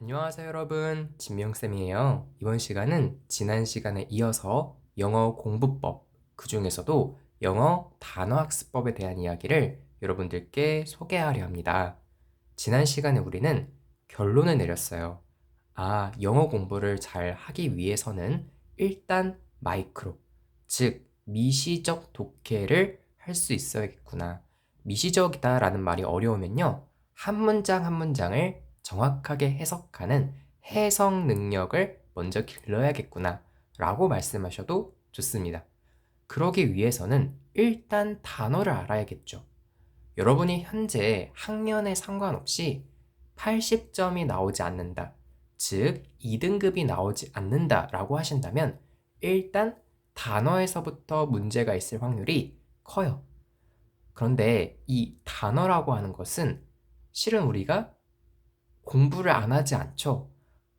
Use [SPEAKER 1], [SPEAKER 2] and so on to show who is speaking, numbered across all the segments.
[SPEAKER 1] 안녕하세요 여러분, 진명쌤이에요. 이번 시간은 지난 시간에 이어서 영어 공부법, 그 중에서도 영어 단어학습법에 대한 이야기를 여러분들께 소개하려 합니다. 지난 시간에 우리는 결론을 내렸어요. 영어 공부를 잘 하기 위해서는 일단 마이크로, 즉 미시적 독해를 할 수 있어야겠구나. 미시적이다라는 말이 어려우면요, 한 문장 한 문장을 정확하게 해석하는 해석 능력을 먼저 길러야겠구나 라고 말씀하셔도 좋습니다. 그러기 위해서는 일단 단어를 알아야겠죠. 여러분이 현재 학년에 상관없이 80점이 나오지 않는다, 즉 2등급이 나오지 않는다 라고 하신다면 일단 단어에서부터 문제가 있을 확률이 커요. 그런데 이 단어라고 하는 것은 실은 우리가 공부를 안 하지 않죠.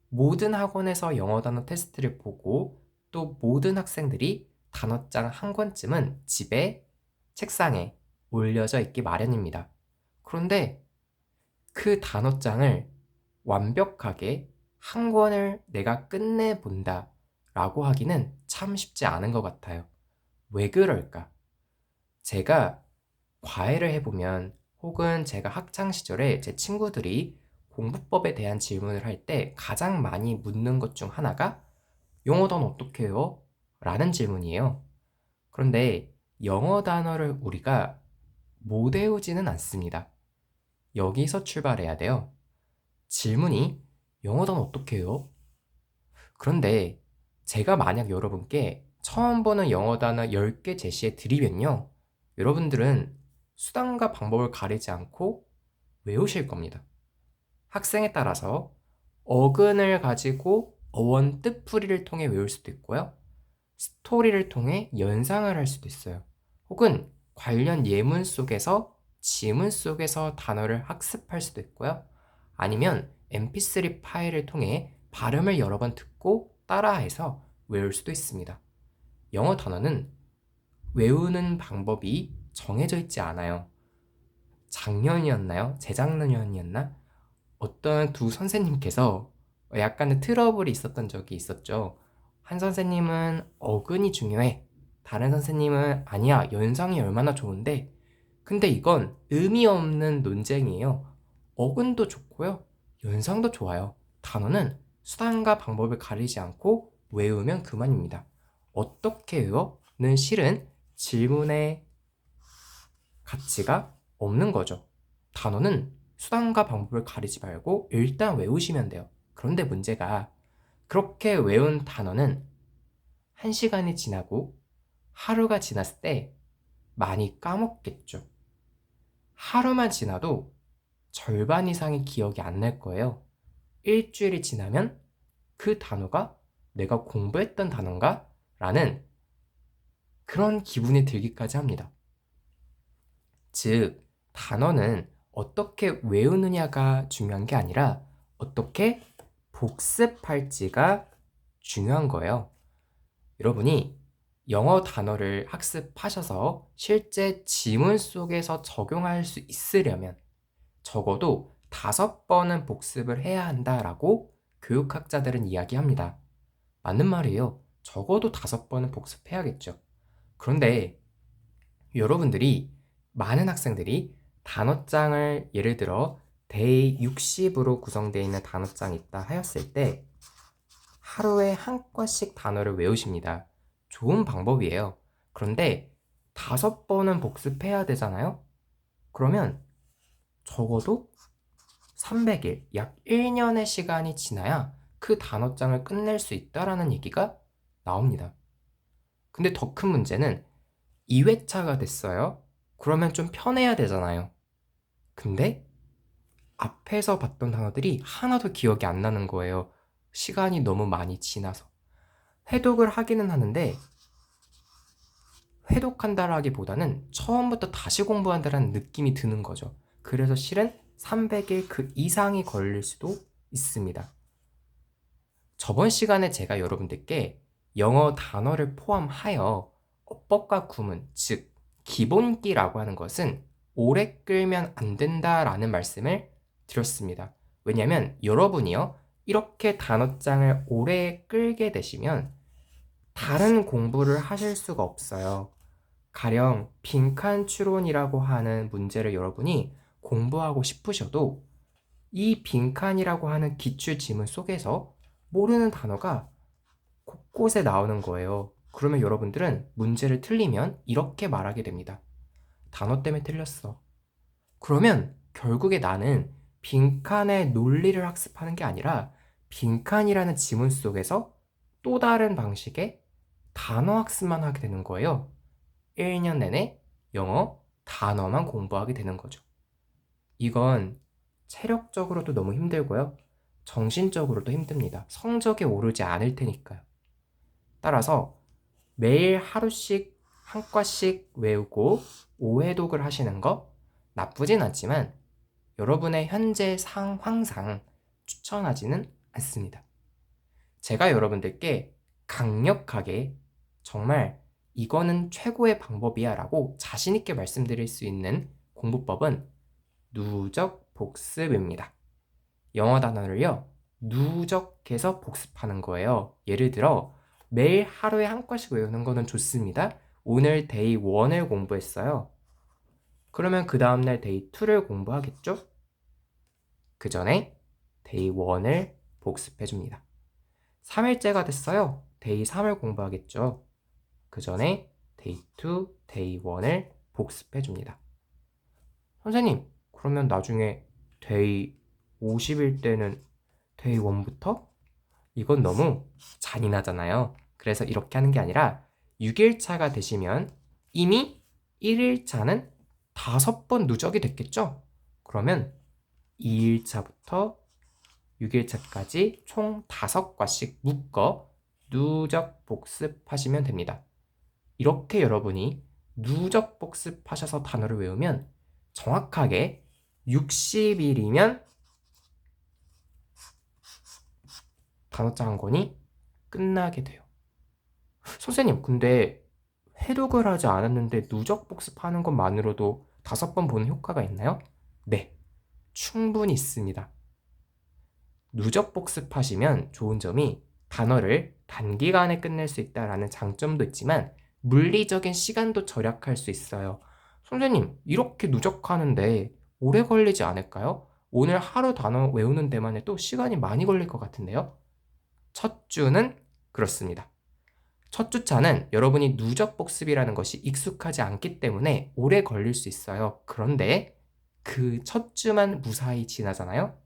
[SPEAKER 1] 모든 학원에서 영어 단어 테스트를 보고 또 모든 학생들이 단어장 한 권쯤은 집에 책상에 올려져 있기 마련입니다. 그런데 그 단어장을 완벽하게 한 권을 내가 끝내본다 라고 하기는 참 쉽지 않은 것 같아요. 왜 그럴까? 제가 과외를 해보면 혹은 제가 학창시절에 제 친구들이 공부법에 대한 질문을 할 때 가장 많이 묻는 것 중 하나가 영어 단어 어떻게 해요? 라는 질문이에요. 그런데 영어 단어를 우리가 못 외우지는 않습니다. 여기서 출발해야 돼요. 질문이 영어 단어 어떻게 해요? 그런데 제가 만약 여러분께 처음 보는 영어 단어 10개 제시해 드리면요, 여러분들은 수단과 방법을 가리지 않고 외우실 겁니다. 학생에 따라서 어근을 가지고 어원 뜻풀이를 통해 외울 수도 있고요, 스토리를 통해 연상을 할 수도 있어요. 혹은 관련 예문 속에서 지문 속에서 단어를 학습할 수도 있고요, 아니면 mp3 파일을 통해 발음을 여러 번 듣고 따라해서 외울 수도 있습니다. 영어 단어는 외우는 방법이 정해져 있지 않아요. 작년이었나요? 재작년이었나? 어떤 두 선생님께서 약간의 트러블이 있었던 적이 있었죠. 한 선생님은 어근이 중요해, 다른 선생님은 아니야, 연상이 얼마나 좋은데. 근데 이건 의미 없는 논쟁이에요. 어근도 좋고요, 연상도 좋아요. 단어는 수단과 방법을 가리지 않고 외우면 그만입니다. 어떻게 외워?는 실은 질문의 가치가 없는 거죠. 단어는 수단과 방법을 가리지 말고 일단 외우시면 돼요. 그런데 문제가, 그렇게 외운 단어는 한 시간이 지나고 하루가 지났을 때 많이 까먹겠죠. 하루만 지나도 절반 이상의 기억이 안 날 거예요. 일주일이 지나면 그 단어가 내가 공부했던 단어인가? 라는 그런 기분이 들기까지 합니다. 즉, 단어는 어떻게 외우느냐가 중요한 게 아니라 어떻게 복습할지가 중요한 거예요. 여러분이 영어 단어를 학습하셔서 실제 지문 속에서 적용할 수 있으려면 적어도 5번은 복습을 해야 한다라고 교육학자들은 이야기합니다. 맞는 말이에요. 적어도 5번은 복습해야겠죠. 그런데 여러분들이, 많은 학생들이 단어장을 예를 들어 데이 60으로 구성되어 있는 단어장이 있다 하였을 때 하루에 한 권씩 단어를 외우십니다. 좋은 방법이에요. 그런데 5번은 복습해야 되잖아요? 그러면 적어도 300일, 약 1년의 시간이 지나야 그 단어장을 끝낼 수 있다라는 얘기가 나옵니다. 근데 더 큰 문제는 2회차가 됐어요. 그러면 좀 편해야 되잖아요. 근데 앞에서 봤던 단어들이 하나도 기억이 안 나는 거예요. 시간이 너무 많이 지나서. 회독을 하기는 하는데 회독한다라기보다는 처음부터 다시 공부한다라는 느낌이 드는 거죠. 그래서 실은 300일 그 이상이 걸릴 수도 있습니다. 저번 시간에 제가 여러분들께 영어 단어를 포함하여 어법과 구문, 즉 기본기라고 하는 것은 오래 끌면 안 된다라는 말씀을 드렸습니다. 왜냐면 여러분이요, 이렇게 단어장을 오래 끌게 되시면 다른 공부를 하실 수가 없어요. 가령 빈칸 추론이라고 하는 문제를 여러분이 공부하고 싶으셔도 이 빈칸이라고 하는 기출 지문 속에서 모르는 단어가 곳곳에 나오는 거예요. 그러면 여러분들은 문제를 틀리면 이렇게 말하게 됩니다. 단어 때문에 틀렸어. 그러면 결국에 나는 빈칸의 논리를 학습하는 게 아니라 빈칸이라는 지문 속에서 또 다른 방식의 단어 학습만 하게 되는 거예요. 1년 내내 영어 단어만 공부하게 되는 거죠. 이건 체력적으로도 너무 힘들고요. 정신적으로도 힘듭니다. 성적이 오르지 않을 테니까요. 따라서 매일 하루씩 한 과씩 외우고 오해독을 하시는 거 나쁘진 않지만 여러분의 현재 상황상 추천하지는 않습니다. 제가 여러분들께 강력하게 정말 이거는 최고의 방법이야 라고 자신있게 말씀드릴 수 있는 공부법은 누적 복습입니다. 영어 단어를요, 누적해서 복습하는 거예요. 예를 들어, 매일 하루에 한 과씩 외우는 거는 좋습니다. 오늘 데이 1을 공부했어요. 그러면 그 다음날 데이 2를 공부하겠죠? 그 전에 데이 1을 복습해줍니다. 3일째가 됐어요. 데이 3을 공부하겠죠? 그 전에 데이 2, 데이 1을 복습해줍니다. 선생님, 그러면 나중에 데이 50일 때는 데이 1부터? 이건 너무 잔인하잖아요. 그래서 이렇게 하는 게 아니라 6일차가 되시면 이미 1일차는 5번 누적이 됐겠죠? 그러면 2일차부터 6일차까지 총 5과씩 묶어 누적 복습하시면 됩니다. 이렇게 여러분이 누적 복습하셔서 단어를 외우면 정확하게 60일이면 단어장 한 권이 끝나게 돼요. 선생님, 근데 해독을 하지 않았는데 누적 복습하는 것만으로도 5번 보는 효과가 있나요? 네, 충분히 있습니다. 누적 복습하시면 좋은 점이 단어를 단기간에 끝낼 수 있다는 장점도 있지만 물리적인 시간도 절약할 수 있어요. 선생님, 이렇게 누적하는데 오래 걸리지 않을까요? 오늘 하루 단어 외우는 데만 해도 시간이 많이 걸릴 것 같은데요? 첫 주는 그렇습니다. 첫 주차는 여러분이 누적 복습이라는 것이 익숙하지 않기 때문에 오래 걸릴 수 있어요. 그런데 그 첫 주만 무사히 지나잖아요?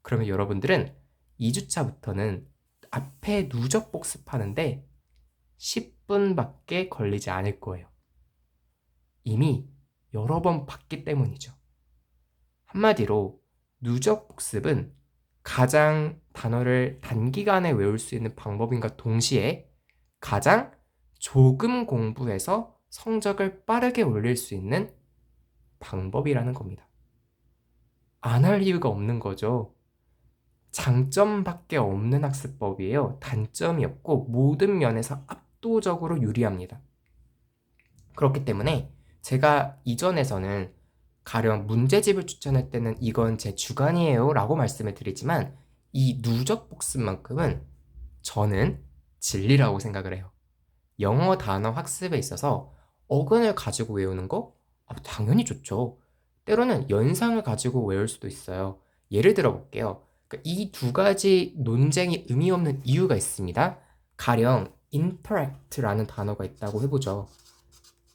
[SPEAKER 1] 그러면 여러분들은 2주차부터는 앞에 누적 복습하는데 10분밖에 걸리지 않을 거예요. 이미 여러 번 봤기 때문이죠. 한마디로 누적 복습은 가장 단어를 단기간에 외울 수 있는 방법인가 동시에 가장 조금 공부해서 성적을 빠르게 올릴 수 있는 방법이라는 겁니다. 안 할 이유가 없는 거죠. 장점밖에 없는 학습법이에요. 단점이 없고 모든 면에서 압도적으로 유리합니다. 그렇기 때문에 제가 이전에서는 가령 문제집을 추천할 때는 이건 제 주관이에요 라고 말씀을 드리지만 이 누적 복습만큼은 저는 진리라고 생각을 해요. 영어 단어 학습에 있어서 어근을 가지고 외우는 거? 당연히 좋죠. 때로는 연상을 가지고 외울 수도 있어요. 예를 들어 볼게요. 이 두 가지 논쟁이 의미 없는 이유가 있습니다. 가령 interact라는 단어가 있다고 해보죠.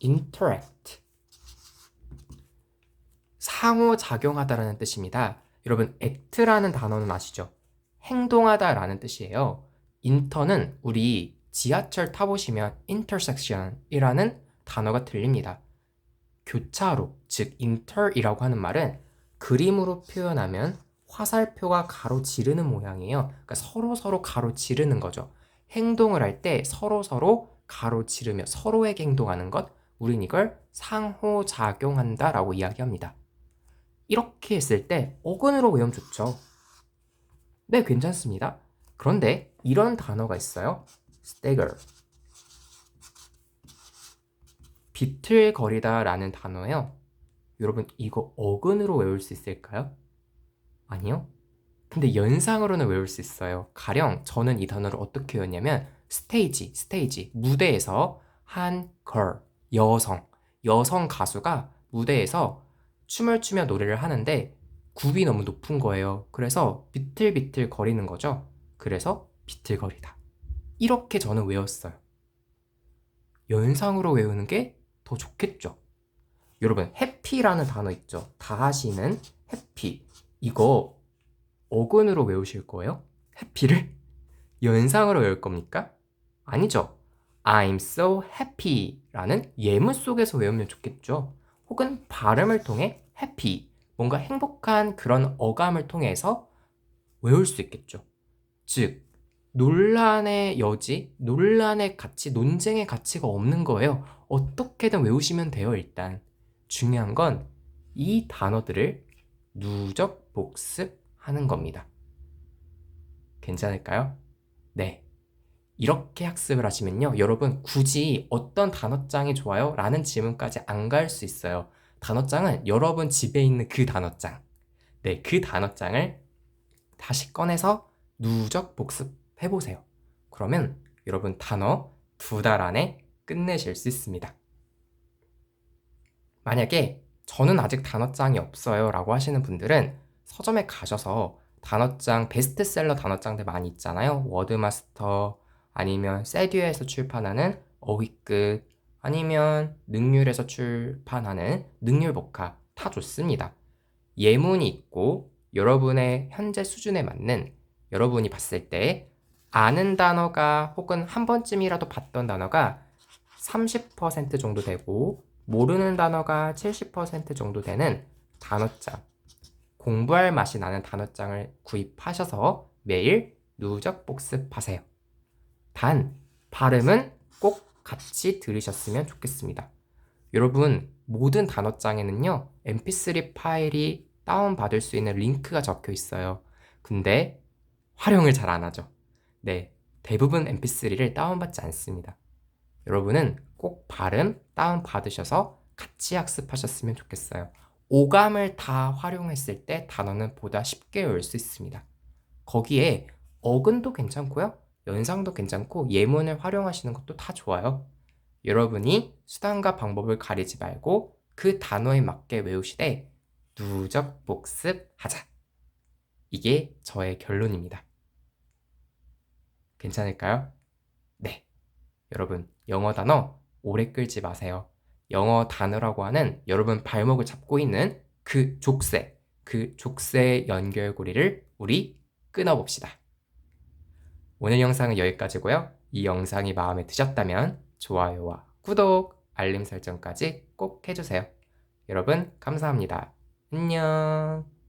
[SPEAKER 1] interact. 상호작용하다라는 뜻입니다. 여러분, act라는 단어는 아시죠? 행동하다라는 뜻이에요. inter는 우리 지하철 타보시면 intersection이라는 단어가 들립니다. 교차로, 즉 inter이라고 하는 말은 그림으로 표현하면 화살표가 가로지르는 모양이에요. 그러니까 서로 가로지르는 거죠. 행동을 할 때 서로 가로지르며 서로에게 행동하는 것, 우린 이걸 상호작용한다라고 이야기합니다. 이렇게 했을 때 어근으로 외우면 좋죠. 네, 괜찮습니다. 그런데 이런 단어가 있어요. stagger. 비틀거리다 라는 단어예요. 여러분, 이거 어근으로 외울 수 있을까요? 아니요. 근데 연상으로는 외울 수 있어요. 가령 저는 이 단어를 어떻게 외웠냐면 스테이지, 무대에서 한 girl, 여성 가수가 무대에서 춤을 추며 노래를 하는데 굽이 너무 높은 거예요. 그래서 비틀비틀 거리는 거죠. 그래서 비틀거리다. 이렇게 저는 외웠어요. 연상으로 외우는 게 더 좋겠죠. 여러분, 해피라는 단어 있죠. 다하시는 해피. 이거 어근으로 외우실 거예요? 해피를? 연상으로 외울 겁니까? 아니죠. I'm so happy 라는 예문 속에서 외우면 좋겠죠. 혹은 발음을 통해 happy, 뭔가 행복한 그런 어감을 통해서 외울 수 있겠죠. 즉, 논란의 여지, 논란의 가치, 논쟁의 가치가 없는 거예요. 어떻게든 외우시면 돼요, 일단. 중요한 건 이 단어들을 누적 복습하는 겁니다. 괜찮을까요? 네. 이렇게 학습을 하시면요. 여러분, 굳이 어떤 단어장이 좋아요? 라는 질문까지 안 갈 수 있어요. 단어장은 여러분 집에 있는 그 단어장. 네, 그 단어장을 다시 꺼내서 누적 복습해보세요. 그러면 여러분 단어 2달 안에 끝내실 수 있습니다. 만약에 저는 아직 단어장이 없어요 라고 하시는 분들은 서점에 가셔서 단어장, 베스트셀러 단어장들 많이 있잖아요. 워드마스터, 아니면 세듀에서 출판하는 어휘끝, 아니면 능률에서 출판하는 능률복화, 다 좋습니다. 예문이 있고 여러분의 현재 수준에 맞는, 여러분이 봤을 때 아는 단어가 혹은 한 번쯤이라도 봤던 단어가 30% 정도 되고 모르는 단어가 70% 정도 되는 단어장, 공부할 맛이 나는 단어장을 구입하셔서 매일 누적 복습하세요. 단, 발음은 꼭 같이 들으셨으면 좋겠습니다. 여러분, 모든 단어장에는요, mp3 파일이 다운받을 수 있는 링크가 적혀 있어요. 근데 활용을 잘 안 하죠. 네, 대부분 mp3를 다운받지 않습니다. 여러분은 꼭 발음 다운받으셔서 같이 학습하셨으면 좋겠어요. 오감을 다 활용했을 때 단어는 보다 쉽게 외울 수 있습니다. 거기에 어근도 괜찮고요. 연상도 괜찮고 예문을 활용하시는 것도 다 좋아요. 여러분이 수단과 방법을 가리지 말고 그 단어에 맞게 외우시되 누적 복습하자. 이게 저의 결론입니다. 괜찮을까요? 네. 여러분, 영어 단어 오래 끌지 마세요. 영어 단어라고 하는 여러분 발목을 잡고 있는 그 족쇄의 연결고리를 우리 끊어봅시다. 오늘 영상은 여기까지고요. 이 영상이 마음에 드셨다면 좋아요와 구독, 알림 설정까지 꼭 해주세요. 여러분, 감사합니다. 안녕.